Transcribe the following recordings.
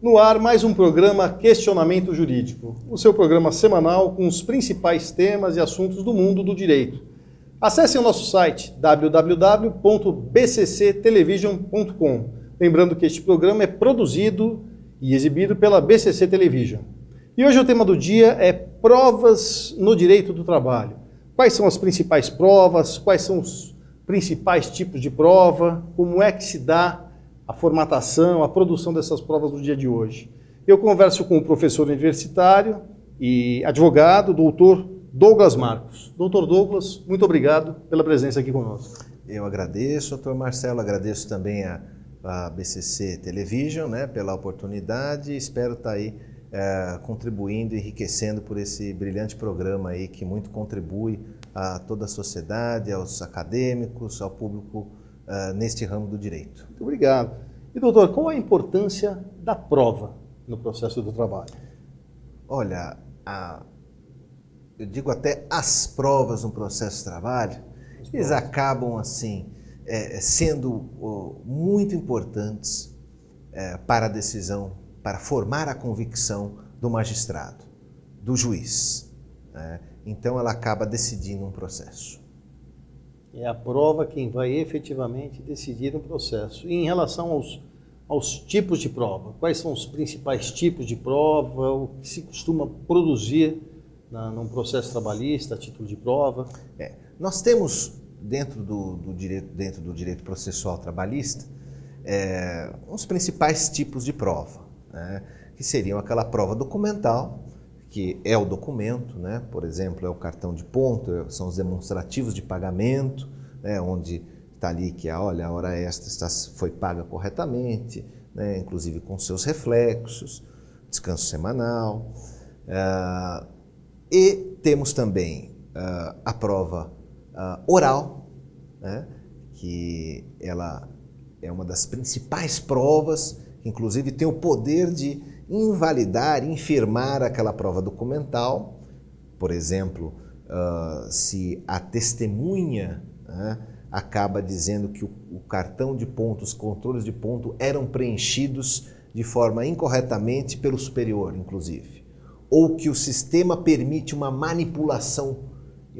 No ar, mais um programa Questionamento Jurídico, o seu programa semanal com os principais temas e assuntos do mundo do direito. Acesse o nosso site www.bcctelevision.com. Lembrando que este programa é produzido e exibido pela BCC Television. E hoje o tema do dia é provas no direito do trabalho. Quais são as principais provas? Quais são os principais tipos de prova? Como é que se dá a formatação, a produção dessas provas no dia de hoje? Eu converso com o professor universitário e advogado, doutor Douglas Marcos. Doutor Douglas, muito obrigado pela presença aqui conosco. Eu agradeço, doutor Marcelo, agradeço também a BCC Television, né, pela oportunidade. Espero estar aí contribuindo, enriquecendo por esse brilhante programa aí que muito contribui a toda a sociedade, aos acadêmicos, ao público neste ramo do direito. Muito obrigado. E doutor, qual a importância da prova no processo do trabalho? Olha, eu digo até as provas no processo de trabalho, eles acabam assim sendo muito importantes para a decisão, para formar a convicção do magistrado, do juiz. Então ela acaba decidindo um processo. É a prova quem vai efetivamente decidir um processo. E em relação aos tipos de prova, quais são os principais tipos de prova, o que se costuma produzir num processo trabalhista, a título de prova? Nós temos dentro do direito processual trabalhista os principais tipos de prova, né, que seriam aquela prova documental, que é o documento, né? Por exemplo, é o cartão de ponto, são os demonstrativos de pagamento, né? Onde está ali que a hora extra foi paga corretamente, né? Inclusive com seus reflexos, descanso semanal. E temos também a prova oral, né? Que ela é uma das principais provas, que inclusive tem o poder de invalidar, infirmar aquela prova documental. Por exemplo, se a testemunha acaba dizendo que o cartão de ponto, os controles de ponto eram preenchidos de forma incorretamente pelo superior, inclusive, ou que o sistema permite uma manipulação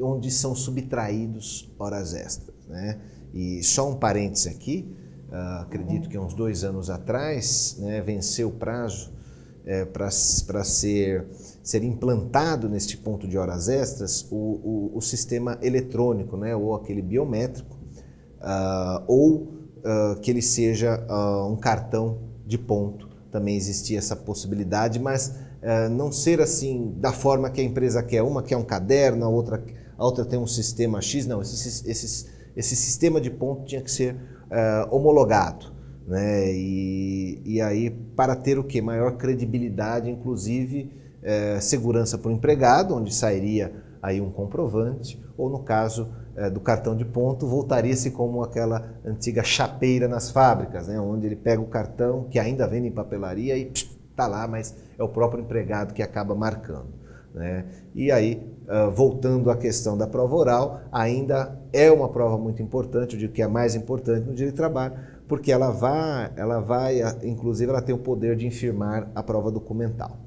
onde são subtraídos horas extras, né? E só um parêntese aqui, acredito que há uns 2 anos atrás, né, venceu o prazo para ser implantado neste ponto de horas extras o sistema eletrônico, né, ou aquele biométrico, ou que ele seja um cartão de ponto. Também existia essa possibilidade, mas não ser assim da forma que a empresa quer. Uma quer um caderno, a outra tem um sistema X. Não, esse sistema de ponto tinha que ser homologado, né? E aí, para ter o quê? Maior credibilidade, inclusive segurança para o empregado, onde sairia aí um comprovante, ou no caso do cartão de ponto, voltaria-se como aquela antiga chapeira nas fábricas, né? Onde ele pega o cartão, que ainda vende em papelaria, e está lá, mas é o próprio empregado que acaba marcando, né? E aí, voltando à questão da prova oral, ainda é uma prova muito importante, eu digo que é a mais importante no direito do trabalho, porque ela vai, inclusive ela tem o poder de infirmar a prova documental.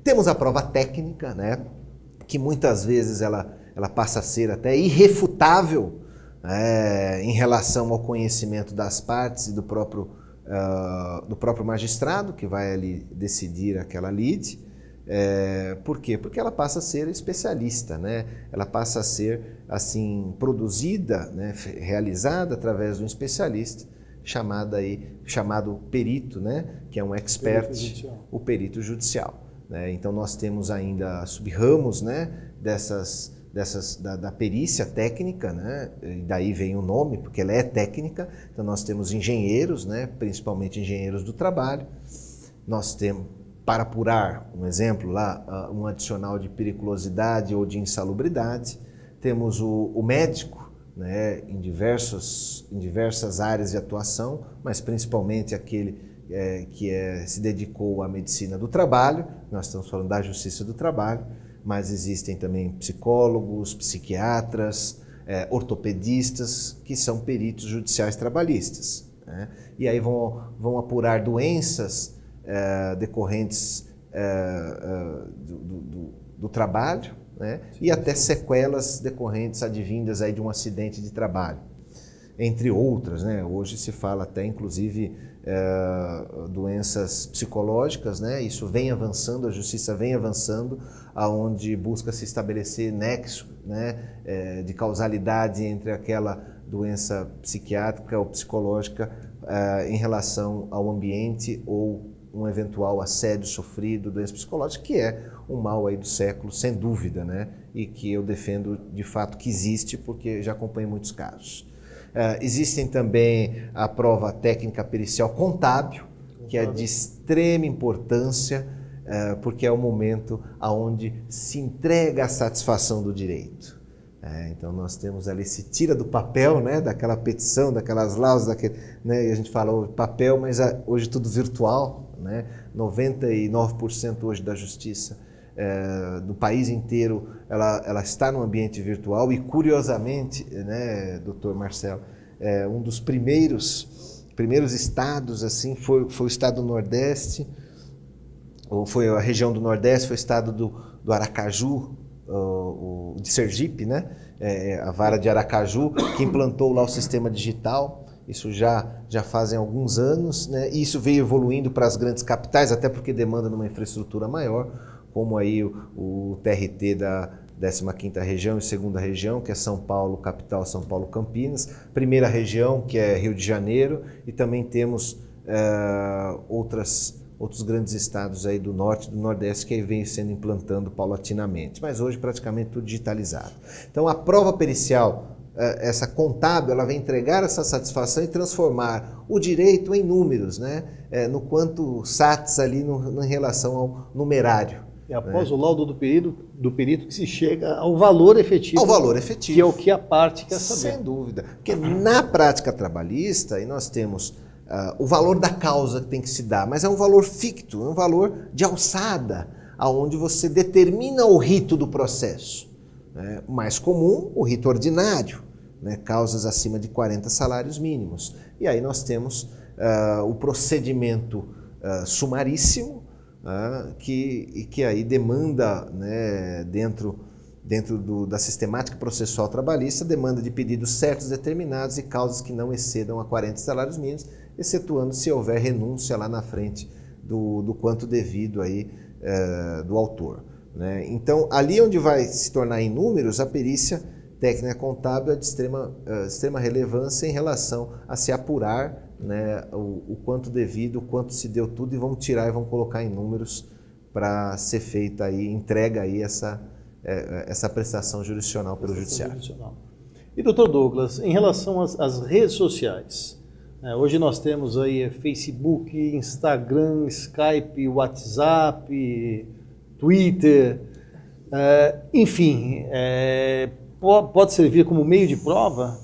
Temos a prova técnica, né, que muitas vezes ela passa a ser até irrefutável em relação ao conhecimento das partes e do próprio magistrado que vai ali decidir aquela lide. Por quê? Porque ela passa a ser especialista, né? Ela passa a ser assim produzida, né, realizada através de um especialista chamado perito, né, que é um expert, o perito judicial, né? Então nós temos ainda sub-ramos, né, da perícia técnica, né? E daí vem o nome, porque ela é técnica. Então nós temos engenheiros, né, principalmente engenheiros do trabalho. Nós temos, para apurar, um exemplo lá, um adicional de periculosidade ou de insalubridade. Temos o médico, né, em diversas áreas de atuação, mas principalmente aquele que se dedicou à medicina do trabalho. Nós estamos falando da justiça do trabalho, mas existem também psicólogos, psiquiatras, ortopedistas, que são peritos judiciais trabalhistas, né? E aí vão apurar doenças decorrentes do trabalho, né? E até sequelas decorrentes advindas aí de um acidente de trabalho, entre outras, né? Hoje se fala até inclusive doenças psicológicas, né? Isso vem avançando, a justiça vem avançando, aonde busca se estabelecer nexo, né? De causalidade entre aquela doença psiquiátrica ou psicológica em relação ao ambiente ou um eventual assédio sofrido, doença psicológica, que é um mal aí do século, sem dúvida, né? E que eu defendo de fato que existe, porque já acompanhei muitos casos. Existem também a prova técnica pericial contábil, que é de extrema importância, porque é o momento onde se entrega a satisfação do direito. Então nós temos ali, se tira do papel, né, daquela petição, daquelas laudas, né, e a gente fala papel, mas hoje tudo virtual, né, 99% hoje da justiça do país inteiro, ela está no ambiente virtual e, curiosamente, né, doutor Marcelo, um dos primeiros estados assim foi o estado do Nordeste, ou foi a região do Nordeste, foi o estado do Aracaju, de Sergipe, né? A vara de Aracaju, que implantou lá o sistema digital. Isso já fazem alguns anos, né? E isso veio evoluindo para as grandes capitais, até porque demanda numa infraestrutura maior, como aí o TRT da 15ª região e 2ª região, que é São Paulo, capital, São Paulo, Campinas, primeira região, que é Rio de Janeiro, e também temos outros grandes estados aí do Norte e do Nordeste que vem sendo implantando paulatinamente, mas hoje praticamente tudo digitalizado. Então a prova pericial, essa contábil, ela vem entregar essa satisfação e transformar o direito em números, né? No quanto satis ali em relação ao numerário. E após o laudo do perito que se chega ao valor efetivo. Ao valor efetivo. Que é o que a parte quer saber. Sem dúvida. Porque na prática trabalhista, aí nós temos o valor da causa que tem que se dar, mas é um valor ficto, é um valor de alçada, aonde você determina o rito do processo. O mais comum, o rito ordinário, né? Causas acima de 40 salários mínimos. E aí nós temos o procedimento sumaríssimo, que aí demanda, né, dentro da sistemática processual trabalhista, demanda de pedidos certos, determinados e causas que não excedam a 40 salários mínimos, excetuando se houver renúncia lá na frente do quanto devido aí, do autor, né? Então, ali onde vai se tornar em números, a perícia técnica contábil é de extrema relevância em relação a se apurar, né, o quanto devido, o quanto se deu tudo, e vamos tirar e vamos colocar em números para ser feita aí, entrega aí essa prestação jurisdicional pelo judiciário. E doutor Douglas, em relação às redes sociais, hoje nós temos aí Facebook, Instagram, Skype, WhatsApp, Twitter, enfim, pode servir como meio de prova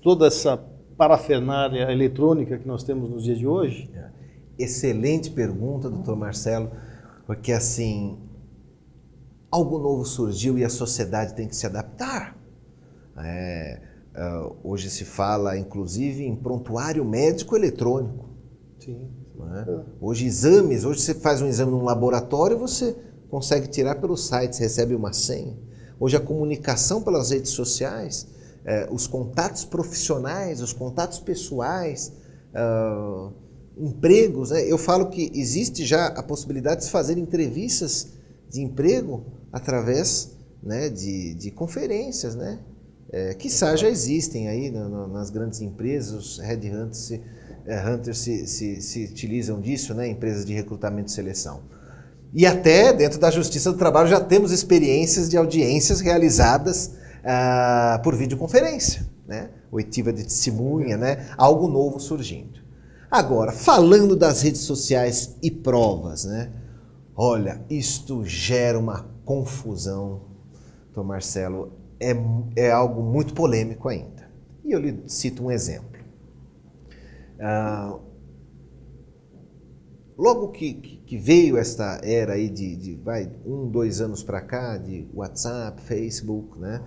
toda essa parafernália eletrônica que nós temos nos dias de hoje? Excelente pergunta, doutor Marcelo, porque assim, algo novo surgiu e a sociedade tem que se adaptar. Hoje se fala, inclusive, em prontuário médico eletrônico. Sim. Hoje você faz um exame num laboratório, você consegue tirar pelo site, você recebe uma senha. Hoje a comunicação pelas redes sociais, os contatos profissionais, os contatos pessoais, empregos, né? Eu falo que existe já a possibilidade de se fazer entrevistas de emprego através, né, de conferências, né? Quiçá já existem aí nas grandes empresas, os headhunters se utilizam disso, né? Empresas de recrutamento e seleção. E até dentro da Justiça do Trabalho já temos experiências de audiências realizadas por videoconferência, né? Oitiva de testemunha, né? Algo novo surgindo. Agora, falando das redes sociais e provas, né? Olha, isto gera uma confusão, doutor Marcelo, é algo muito polêmico ainda. E eu lhe cito um exemplo. Logo que veio esta era aí de 2 anos para cá, de WhatsApp, Facebook, né?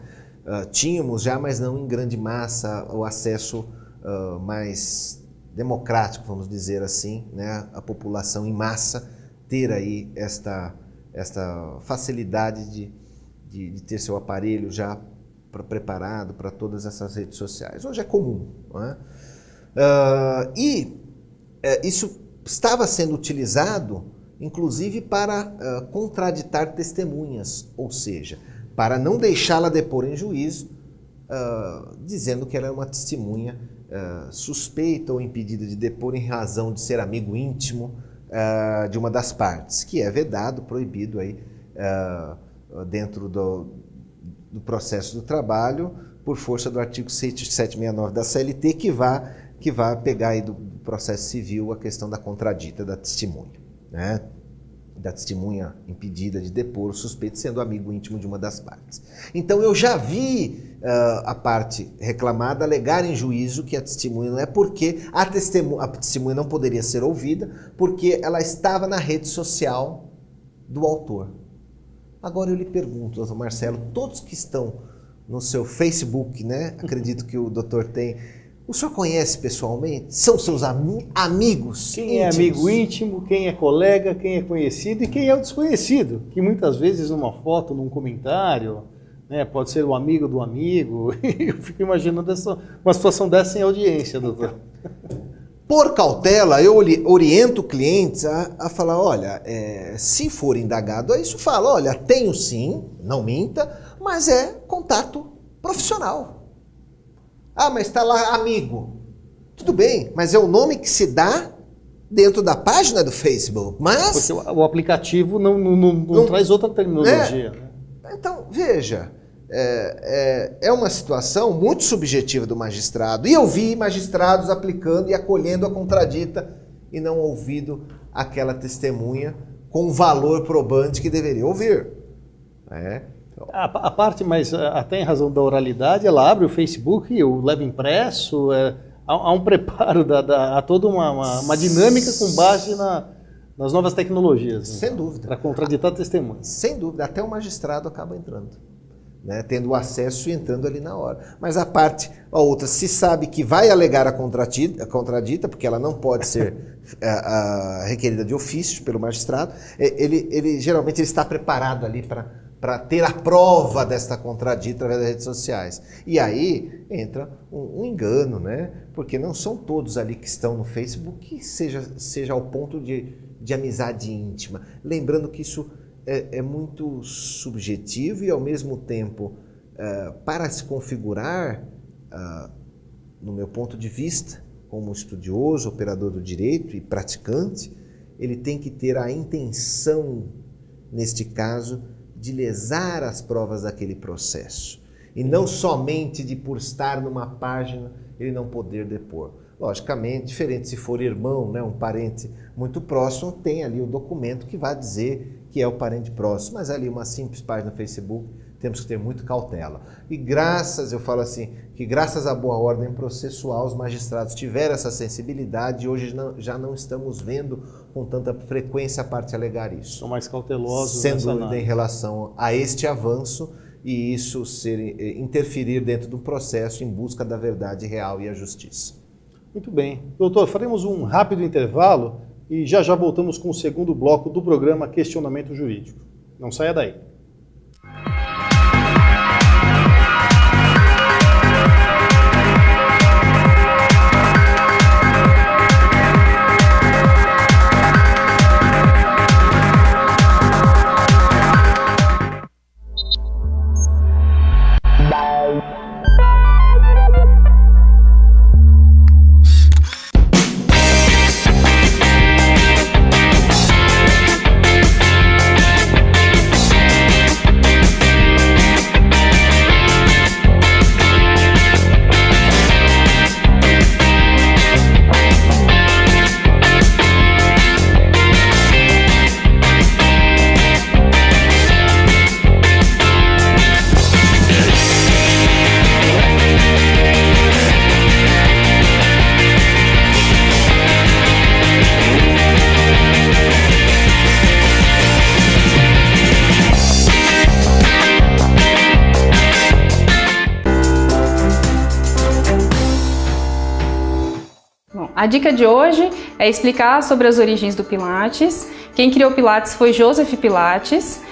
Tínhamos já, mas não em grande massa, o acesso mais democrático, vamos dizer assim, né? A população em massa ter aí esta facilidade de ter seu aparelho já preparado para todas essas redes sociais. Hoje é comum, não é? Isso estava sendo utilizado, inclusive, para contraditar testemunhas, ou seja, para não deixá-la depor em juízo, dizendo que ela é uma testemunha suspeita ou impedida de depor em razão de ser amigo íntimo de uma das partes, que é vedado, proibido aí, dentro do processo do trabalho, por força do artigo 769 da CLT, que vai pegar aí do processo civil a questão da contradita da testemunha, né? Da testemunha impedida de depor, suspeito sendo amigo íntimo de uma das partes. Então eu já vi a parte reclamada alegar em juízo que a testemunha não é porque a testemunha não poderia ser ouvida porque ela estava na rede social do autor. Agora eu lhe pergunto, doutor Marcelo, todos que estão no seu Facebook, né? Acredito que o doutor tem. O senhor conhece pessoalmente? São seus amigos? Quem é amigo íntimo, quem é colega, quem é conhecido e quem é o desconhecido. Que muitas vezes numa foto, num comentário, né, pode ser o amigo do amigo. Eu fico imaginando uma situação dessa sem audiência, doutor. Por cautela, eu oriento clientes a falar, olha, se for indagado a isso, fala, olha, tenho sim, não minta, mas é contato profissional. Ah, mas está lá amigo. Tudo bem, mas é o nome que se dá dentro da página do Facebook. Mas porque o aplicativo não traz outra terminologia. Né? Então, veja, é uma situação muito subjetiva do magistrado. E eu vi magistrados aplicando e acolhendo a contradita e não ouvido aquela testemunha com o valor probante que deveria ouvir. A parte, mas até em razão da oralidade, ela abre o Facebook, o leva impresso, há um preparo, há toda uma dinâmica com base nas novas tecnologias. Sem dúvida. Para contraditar testemunhas. Sem dúvida, até o magistrado acaba entrando, né, tendo acesso e entrando ali na hora. Mas a outra, se sabe que vai alegar a contradita, porque ela não pode ser requerida de ofício pelo magistrado, ele geralmente está preparado ali para ter a prova desta contradita através das redes sociais. E aí entra um engano, né? Porque não são todos ali que estão no Facebook que seja ao ponto de amizade íntima. Lembrando que isso é muito subjetivo e, ao mesmo tempo, para se configurar, no meu ponto de vista, como estudioso, operador do direito e praticante, ele tem que ter a intenção, neste caso, de lesar as provas daquele processo. E não somente de, por estar numa página, ele não poder depor. Logicamente, diferente se for irmão, né, um parente muito próximo, tem ali o documento que vai dizer que é o parente próximo. Mas ali uma simples página no Facebook, temos que ter muito cautela. E eu falo assim, que graças à boa ordem processual, os magistrados tiveram essa sensibilidade e hoje já não estamos vendo com tanta frequência a parte alegar isso. São mais cautelosos. Sem dúvida em relação a este avanço e isso interferir dentro do processo em busca da verdade real e a justiça. Muito bem. Doutor, faremos um rápido intervalo e já voltamos com o segundo bloco do programa Questionamento Jurídico. Não saia daí. A dica de hoje é explicar sobre as origens do Pilates. Quem criou o Pilates foi Joseph Pilates.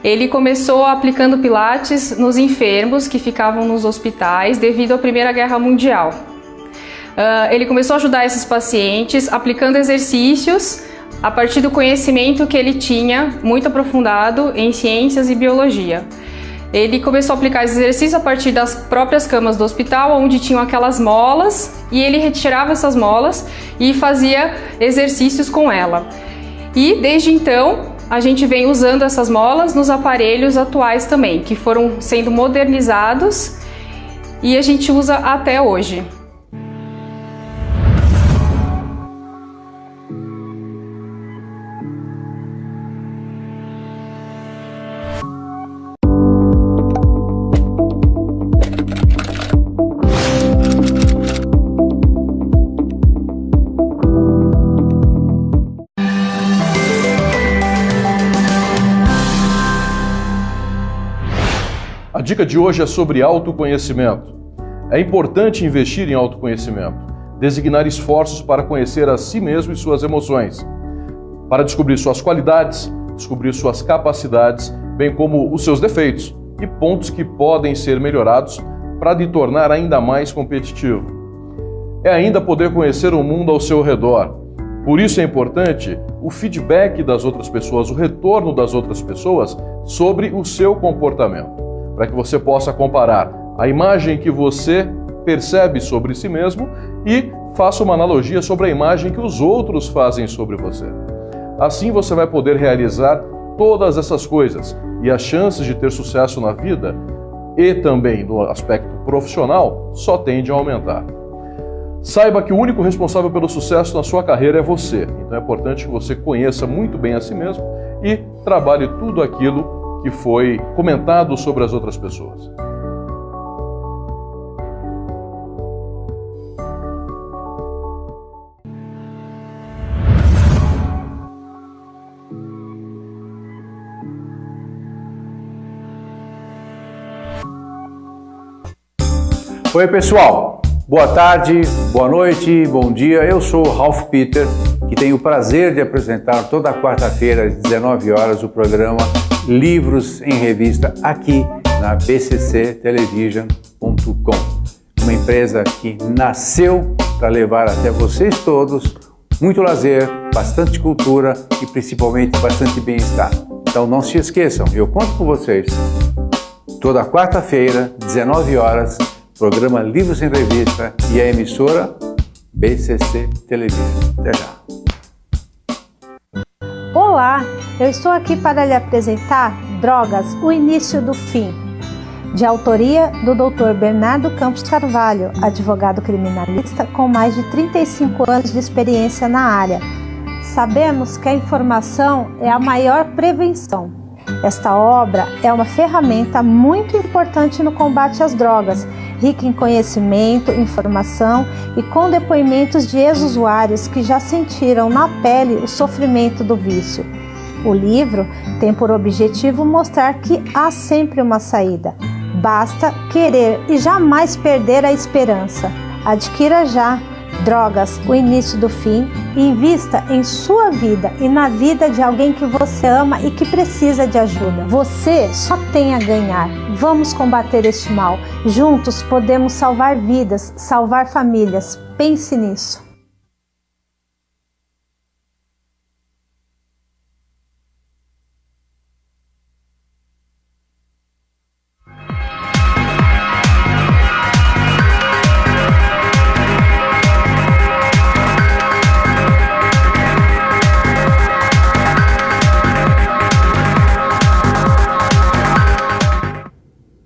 Ele começou aplicando Pilates nos enfermos que ficavam nos hospitais devido à Primeira Guerra Mundial. Ele começou a ajudar esses pacientes aplicando exercícios a partir do conhecimento que ele tinha muito aprofundado em ciências e biologia. Ele começou a aplicar esses exercícios a partir das próprias camas do hospital, onde tinham aquelas molas, e ele retirava essas molas e fazia exercícios com ela. E desde então, a gente vem usando essas molas nos aparelhos atuais também, que foram sendo modernizados e a gente usa até hoje. A dica de hoje é sobre autoconhecimento. É importante investir em autoconhecimento, designar esforços para conhecer a si mesmo e suas emoções, para descobrir suas qualidades, descobrir suas capacidades, bem como os seus defeitos e pontos que podem ser melhorados para lhe tornar ainda mais competitivo. É ainda poder conhecer o mundo ao seu redor. Por isso é importante o feedback das outras pessoas, o retorno das outras pessoas sobre o seu comportamento, para que você possa comparar a imagem que você percebe sobre si mesmo e faça uma analogia sobre a imagem que os outros fazem sobre você. Assim você vai poder realizar todas essas coisas e as chances de ter sucesso na vida e também no aspecto profissional só tendem a aumentar. Saiba que o único responsável pelo sucesso na sua carreira é você. Então é importante que você conheça muito bem a si mesmo e trabalhe tudo aquilo que foi comentado sobre as outras pessoas. Oi pessoal, boa tarde, boa noite, bom dia. Eu sou o Ralph Peter, que tenho o prazer de apresentar toda quarta-feira às 19 horas o programa Livros em Revista aqui na bcctelevision.com, uma empresa que nasceu para levar até vocês todos muito lazer, bastante cultura e principalmente bastante bem-estar. Então não se esqueçam, eu conto com vocês. Toda quarta-feira, 19 horas, programa Livros em Revista e a emissora BCC Television. Até já. Olá, eu estou aqui para lhe apresentar Drogas, o Início do Fim, de autoria do Dr. Bernardo Campos Carvalho, advogado criminalista com mais de 35 anos de experiência na área. Sabemos que a informação é a maior prevenção. Esta obra é uma ferramenta muito importante no combate às drogas, rica em conhecimento, informação e com depoimentos de ex-usuários que já sentiram na pele o sofrimento do vício. O livro tem por objetivo mostrar que há sempre uma saída. Basta querer e jamais perder a esperança. Adquira já Drogas, o Início do Fim e invista em sua vida e na vida de alguém que você ama e que precisa de ajuda. Você só tem a ganhar. Vamos combater este mal. Juntos podemos salvar vidas, salvar famílias. Pense nisso.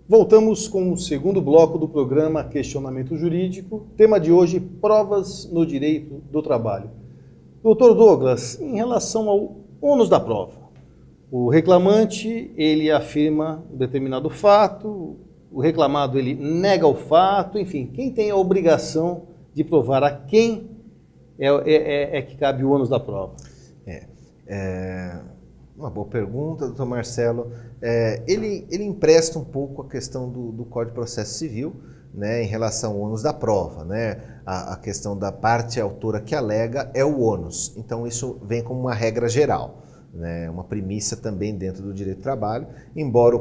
Voltamos com o segundo bloco do programa Questionamento Jurídico. Tema de hoje, provas no direito do trabalho. Doutor Douglas, em relação ao ônus da prova, o reclamante, ele afirma um determinado fato, o reclamado, ele nega o fato, enfim, quem tem a obrigação de provar a quem é que cabe o ônus da prova? Uma boa pergunta, doutor Marcelo. Ele empresta um pouco a questão do Código de Processo Civil, né, em relação ao ônus da prova, né? a questão da parte autora que alega é o ônus. Então isso vem como uma regra geral, né? Uma premissa também dentro do direito do trabalho, embora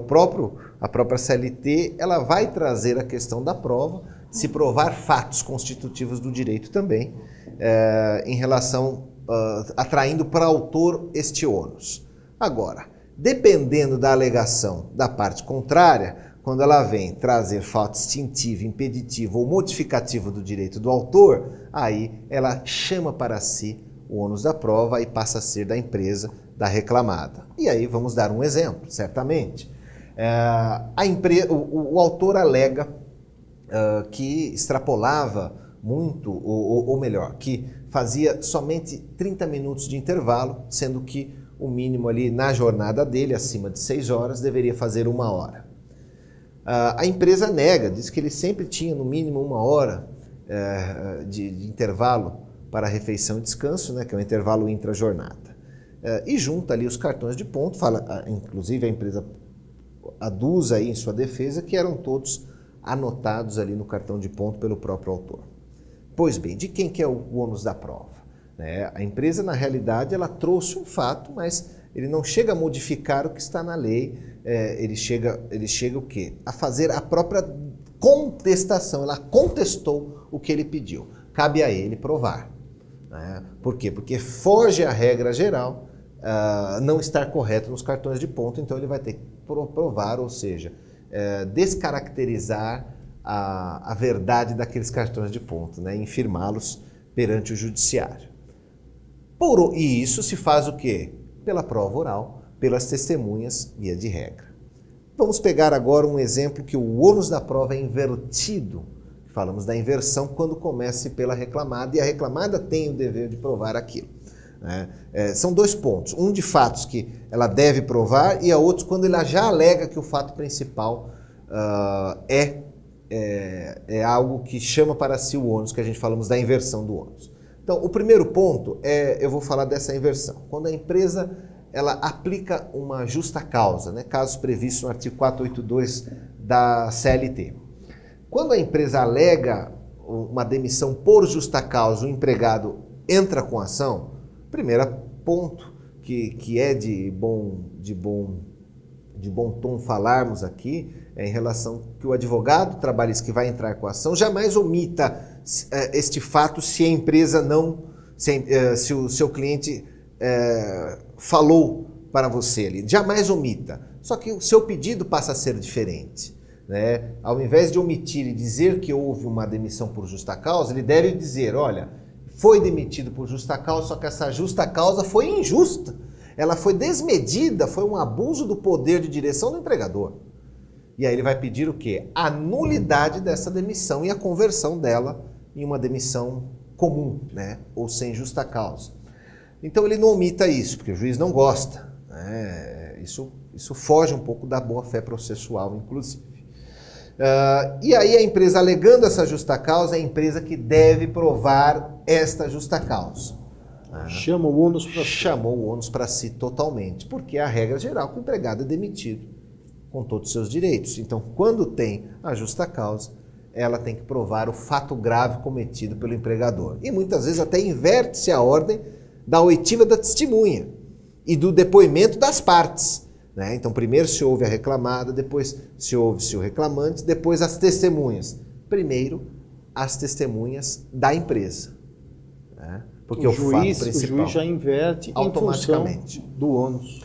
a própria CLT ela vai trazer a questão da prova, se provar fatos constitutivos do direito também, em relação, atraindo para o autor este ônus. Agora, dependendo da alegação da parte contrária, quando ela vem trazer fato extintivo, impeditivo ou modificativo do direito do autor, aí ela chama para si o ônus da prova e passa a ser da empresa, da reclamada. E aí vamos dar um exemplo, certamente. O autor alega que extrapolava muito, ou melhor, que fazia somente 30 minutos de intervalo, sendo que o mínimo ali na jornada dele, acima de 6 horas, deveria fazer 1 hora. A empresa nega, diz que ele sempre tinha no mínimo 1 hora de intervalo para refeição e descanso, né, que é um intervalo intra-jornada. E junta ali os cartões de ponto, fala, inclusive a empresa aduz aí em sua defesa que eram todos anotados ali no cartão de ponto pelo próprio autor. Pois bem, de quem que é o ônus da prova? A empresa, na realidade, ela trouxe um fato, mas ele não chega a modificar o que está na lei, ele chega o quê? A fazer a própria contestação, ela contestou o que ele pediu. Cabe a ele provar. Por quê? Porque foge à regra geral não estar correto nos cartões de ponto, então ele vai ter que provar, ou seja, descaracterizar a verdade daqueles cartões de ponto, né? Infirmá-los perante o judiciário. E isso se faz o quê? Pela prova oral, pelas testemunhas, via de regra. Vamos pegar agora um exemplo que o ônus da prova é invertido. Falamos da inversão quando começa pela reclamada, e a reclamada tem o dever de provar aquilo. São 2 pontos, um de fatos que ela deve provar e a outros quando ela já alega que o fato principal é algo que chama para si o ônus, que a gente falamos da inversão do ônus. Então, o primeiro ponto eu vou falar dessa inversão. Quando a empresa ela aplica uma justa causa, né, casos previstos no artigo 482 da CLT. Quando a empresa alega uma demissão por justa causa, o empregado entra com ação, primeiro ponto que é de bom tom falarmos aqui é em relação que o advogado trabalhista que vai entrar com a ação jamais omita este fato se a empresa se o seu cliente falou para você ali, jamais omita. Só que o seu pedido passa a ser diferente. Ao invés de omitir e dizer que houve uma demissão por justa causa, ele deve dizer, olha, foi demitido por justa causa, só que essa justa causa foi injusta. Ela foi desmedida, foi um abuso do poder de direção do empregador. E aí ele vai pedir o quê? A nulidade dessa demissão e a conversão dela em uma demissão comum, né? Ou sem justa causa. Então ele não omita isso, porque o juiz não gosta. Isso foge um pouco da boa-fé processual, inclusive. E aí a empresa alegando essa justa causa, é a empresa que deve provar esta justa causa. Chama o ônus para si. Chamou o ônus para si totalmente, porque é a regra geral que o empregado é demitido com todos os seus direitos. Então, quando tem a justa causa, ela tem que provar o fato grave cometido pelo empregador. E muitas vezes até inverte-se a ordem da oitiva da testemunha e do depoimento das partes. Então, primeiro se ouve a reclamada, depois se ouve-se o reclamante, depois as testemunhas. Primeiro, as testemunhas da empresa. Porque o juiz já inverte automaticamente em função do ônus.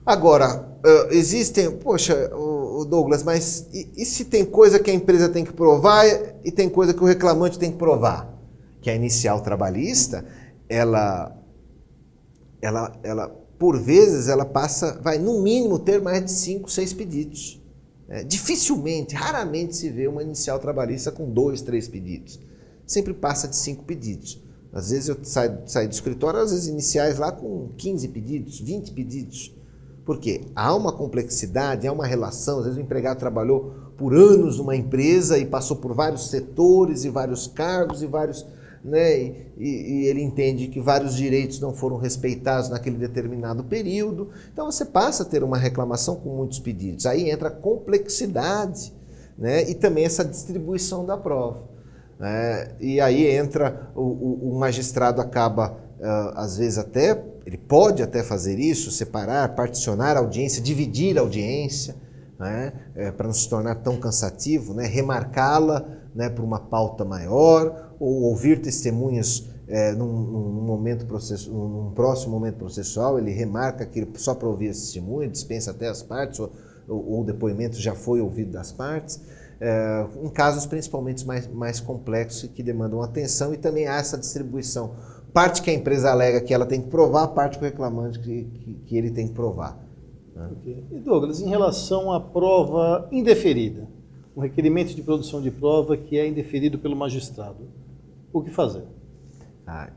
Agora, existem, poxa, Douglas, mas e se tem coisa que a empresa tem que provar e tem coisa que o reclamante tem que provar? Que a inicial trabalhista, ela por vezes, ela vai no mínimo ter mais de 5, 6 pedidos. Dificilmente, raramente se vê uma inicial trabalhista com 2, 3 pedidos. Sempre passa de 5 pedidos. Às vezes eu saio do escritório, às vezes iniciais lá com 15 pedidos, 20 pedidos. Por quê? Há uma complexidade, há uma relação. Às vezes o empregado trabalhou por anos numa empresa e passou por vários setores e vários cargos e vários... E ele entende que vários direitos não foram respeitados naquele determinado período. Então você passa a ter uma reclamação com muitos pedidos. Aí entra a complexidade, e também essa distribuição da prova. né? E aí entra, o magistrado acaba, às vezes até, ele pode até fazer isso, separar, particionar a audiência, dividir a audiência, né? Para não se tornar tão cansativo, né? Remarcá-la, né, por uma pauta maior, ou ouvir testemunhas num próximo momento processual, ele remarca aquilo só para ouvir esse testemunho, dispensa até as partes, ou o depoimento já foi ouvido das partes, em casos principalmente mais complexos e que demandam atenção, e também há essa distribuição. Parte que a empresa alega que ela tem que provar, parte que o reclamante que ele tem que provar. Né? Okay. E Douglas, em relação à prova indeferida, um requerimento de produção de prova que é indeferido pelo magistrado, o que fazer?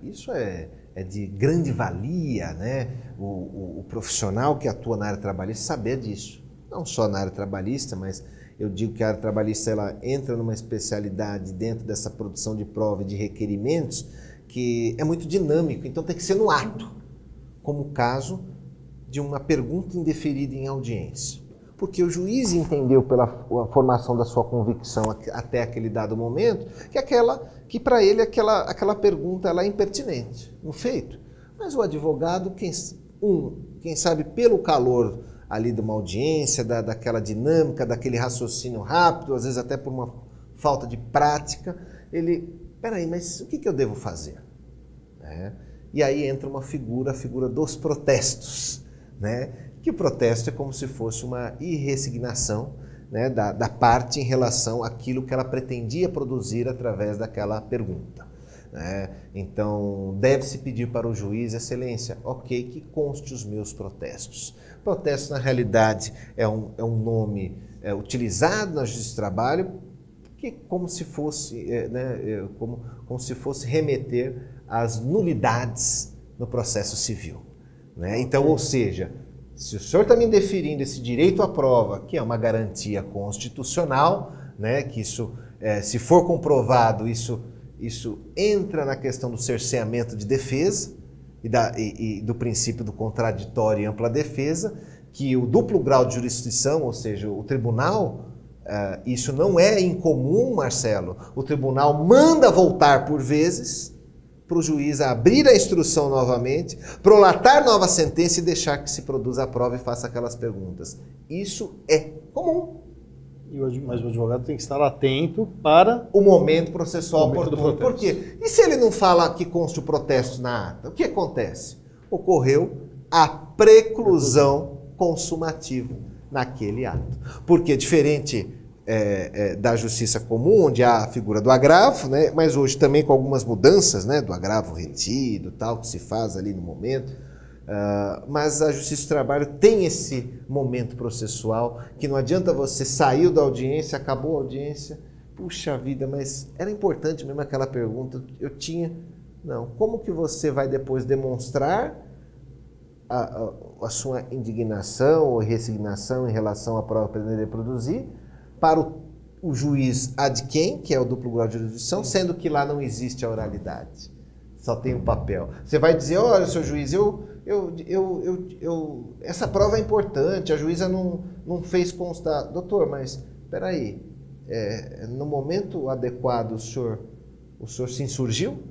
Isso é de grande valia, né? O profissional que atua na área trabalhista saber disso. Não só na área trabalhista, mas eu digo que a área trabalhista ela entra numa especialidade dentro dessa produção de prova e de requerimentos que é muito dinâmico, então tem que ser no ato, como o caso de uma pergunta indeferida em audiência. Porque o juiz entendeu pela formação da sua convicção até aquele dado momento que para ele aquela pergunta ela é impertinente, no feito. Mas o advogado, quem sabe pelo calor ali de uma audiência, daquela dinâmica, daquele raciocínio rápido, às vezes até por uma falta de prática, peraí, mas o que eu devo fazer? E aí entra a figura dos protestos, né? Que o protesto é como se fosse uma irresignação, né, da parte em relação àquilo que ela pretendia produzir através daquela pergunta. Né? Então, deve-se pedir para o juiz, excelência, ok, que conste os meus protestos. Protesto, na realidade, é um nome utilizado na Justiça do Trabalho, que como se fosse, como se fosse remeter às nulidades no processo civil. Né? Então, ou seja, se o senhor está me deferindo esse direito à prova, que é uma garantia constitucional, né, que isso, se for comprovado, isso entra na questão do cerceamento de defesa e do princípio do contraditório e ampla defesa, que o duplo grau de jurisdição, ou seja, o tribunal, isso não é incomum, Marcelo, o tribunal manda voltar por vezes para o juiz abrir a instrução novamente, prolatar nova sentença e deixar que se produza a prova e faça aquelas perguntas. Isso é comum. Mas o advogado tem que estar atento para o momento processual oportuno. Por quê? E se ele não fala que conste o protesto na ata? O que acontece? Ocorreu a preclusão consumativa naquele ato. Porque diferente da justiça comum, onde há a figura do agravo, né? Mas hoje também com algumas mudanças, né? Do agravo retido, tal, que se faz ali no momento. Mas a Justiça do Trabalho tem esse momento processual que não adianta você sair da audiência, acabou a audiência, puxa vida, mas era importante mesmo aquela pergunta, eu tinha... Não, como que você vai depois demonstrar a sua indignação ou resignação em relação à prova pretendida produzir para o juiz ad quem, que é o duplo grau de jurisdição, sendo que lá não existe a oralidade, só tem um papel. Você vai dizer, olha, seu juiz, essa prova é importante, a juíza não fez constar. Doutor, mas espera aí, no momento adequado o senhor se insurgiu?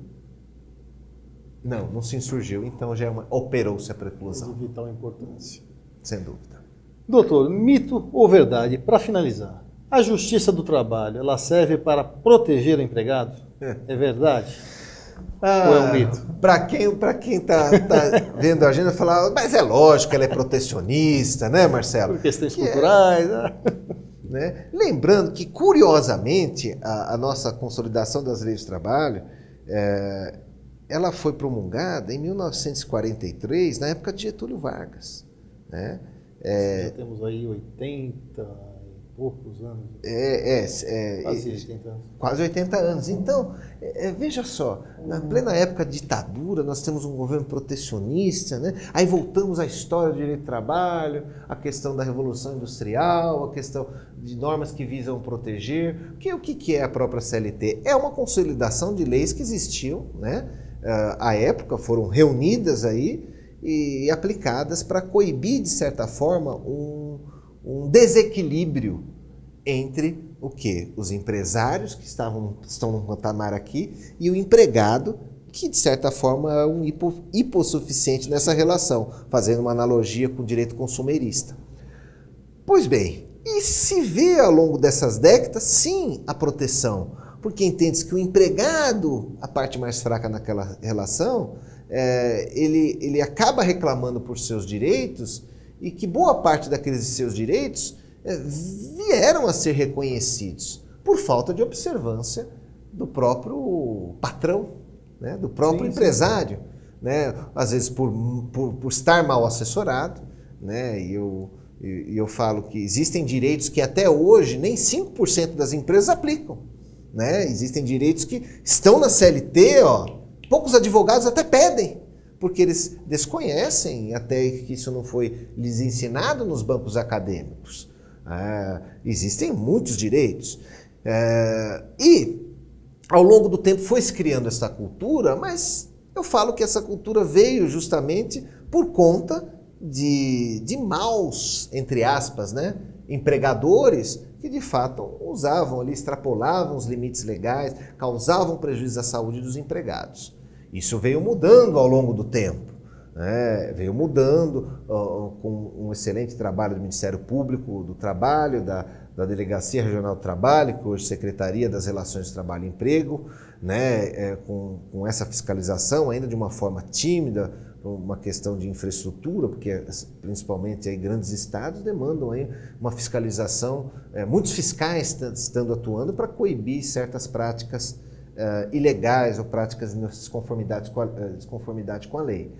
Não se insurgiu, então já operou-se a preclusão. De vital importância. Sem dúvida. Doutor, mito ou verdade? Para finalizar, a Justiça do Trabalho, ela serve para proteger o empregado? É verdade? Ou é um mito? Para quem tá vendo a agenda, falar, mas é lógico, ela é protecionista, né, Marcelo? Por questões culturais. Né? Lembrando que, curiosamente, a nossa consolidação das leis do trabalho, ela foi promulgada em 1943, na época de Getúlio Vargas. Né? Já temos aí 80 e poucos anos. Quase 80 anos. Quase 80 anos. Então, veja só, na plena época de ditadura, nós temos um governo protecionista, né? Aí voltamos à história do direito do trabalho, a questão da Revolução Industrial, a questão de normas que visam proteger. O que é a própria CLT? É uma consolidação de leis que existiam, né? À época, foram reunidas aí e aplicadas para coibir, de certa forma, um desequilíbrio entre o quê? Os empresários que estão no patamar aqui e o empregado, que de certa forma é um hipossuficiente nessa relação, fazendo uma analogia com o direito consumerista. Pois bem, e se vê ao longo dessas décadas, sim, a proteção, porque entende-se que o empregado, a parte mais fraca naquela relação, ele acaba reclamando por seus direitos e que boa parte daqueles seus direitos vieram a ser reconhecidos por falta de observância do próprio patrão, né, do próprio empresário, né, às vezes por estar mal assessorado, né, e eu falo que existem direitos que até hoje nem 5% das empresas aplicam, né, existem direitos que estão na CLT, poucos advogados até pedem, porque eles desconhecem, até que isso não foi lhes ensinado nos bancos acadêmicos. Existem muitos direitos. E ao longo do tempo foi se criando essa cultura, mas eu falo que essa cultura veio justamente por conta de maus, entre aspas, né, empregadores que de fato usavam ali, extrapolavam os limites legais, causavam prejuízo à saúde dos empregados. Isso veio mudando ao longo do tempo, né? Veio mudando com um excelente trabalho do Ministério Público do Trabalho, da Delegacia Regional do Trabalho, que hoje é Secretaria das Relações de Trabalho e Emprego, né? Com essa fiscalização ainda de uma forma tímida, uma questão de infraestrutura, porque principalmente aí grandes estados demandam aí uma fiscalização, muitos fiscais estando atuando para coibir certas práticas ilegais ou práticas de desconformidade com a lei.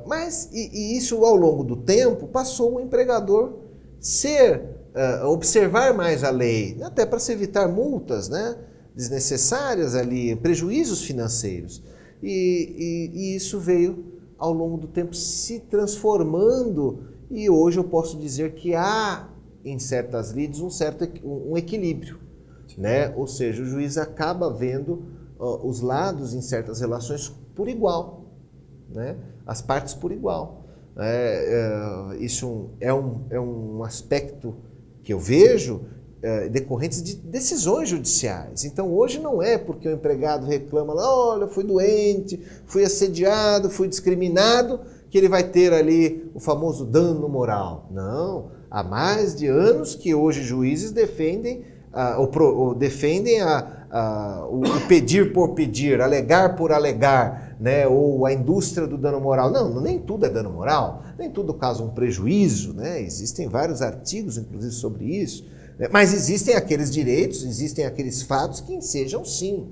Mas isso ao longo do tempo passou o empregador observar mais a lei, até para se evitar multas, né, desnecessárias ali, prejuízos financeiros. E isso veio ao longo do tempo se transformando e hoje eu posso dizer que há em certas lides um equilíbrio, né? Ou seja, o juiz acaba vendo os lados em certas relações por igual, né? As partes por igual. Isso é um aspecto que eu vejo decorrentes de decisões judiciais. Então hoje não é porque o empregado reclama, olha, fui doente, fui assediado, fui discriminado, que ele vai ter ali o famoso dano moral. Não, há mais de anos que hoje juízes defendem o pedir por pedir, alegar por alegar, né, ou a indústria do dano moral. Não, nem tudo é dano moral, nem tudo causa um prejuízo, né? Existem vários artigos, inclusive, sobre isso, né? Mas existem aqueles direitos, existem aqueles fatos que ensejam sim,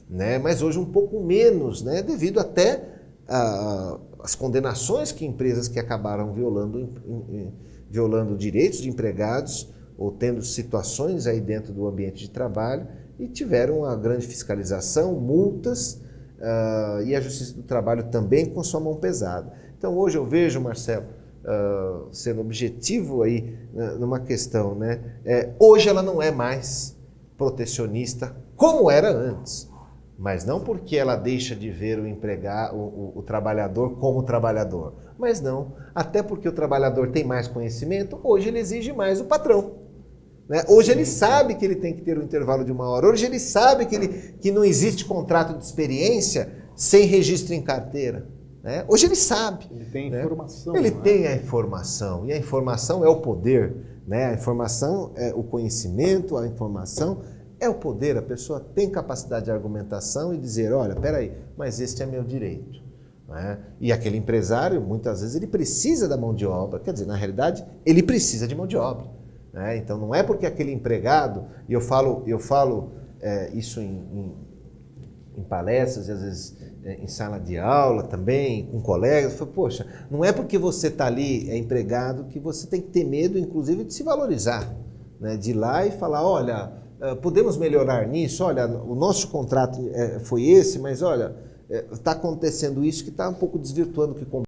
né? Mas hoje um pouco menos, né, devido até às condenações que empresas que acabaram violando direitos de empregados ou tendo situações aí dentro do ambiente de trabalho e tiveram uma grande fiscalização, multas, e a Justiça do Trabalho também com sua mão pesada. Então hoje eu vejo, Marcelo, sendo objetivo aí numa questão, né? Hoje ela não é mais protecionista como era antes, mas não porque ela deixa de ver o trabalhador como trabalhador, mas não, até porque o trabalhador tem mais conhecimento, hoje ele exige mais do patrão. Né? Hoje ele sabe que ele tem que ter um intervalo de 1 hora, hoje ele sabe que não existe contrato de experiência sem registro em carteira. Né? Hoje ele sabe. Ele tem informação. Ele tem a informação, e a informação é o poder. Né? A informação é o conhecimento, a informação é o poder. A pessoa tem capacidade de argumentação e dizer, olha, peraí, mas este é meu direito. Né? E aquele empresário, muitas vezes, ele precisa da mão de obra, quer dizer, na realidade, ele precisa de mão de obra. Né? Então não é porque aquele empregado, e eu falo isso em palestras, e às vezes em sala de aula também, com colegas, eu falo, poxa, não é porque você está ali, empregado, que você tem que ter medo, inclusive, de se valorizar, né? De ir lá e falar, olha, podemos melhorar nisso, olha, o nosso contrato foi esse, mas olha, está acontecendo isso que está um pouco desvirtuando o que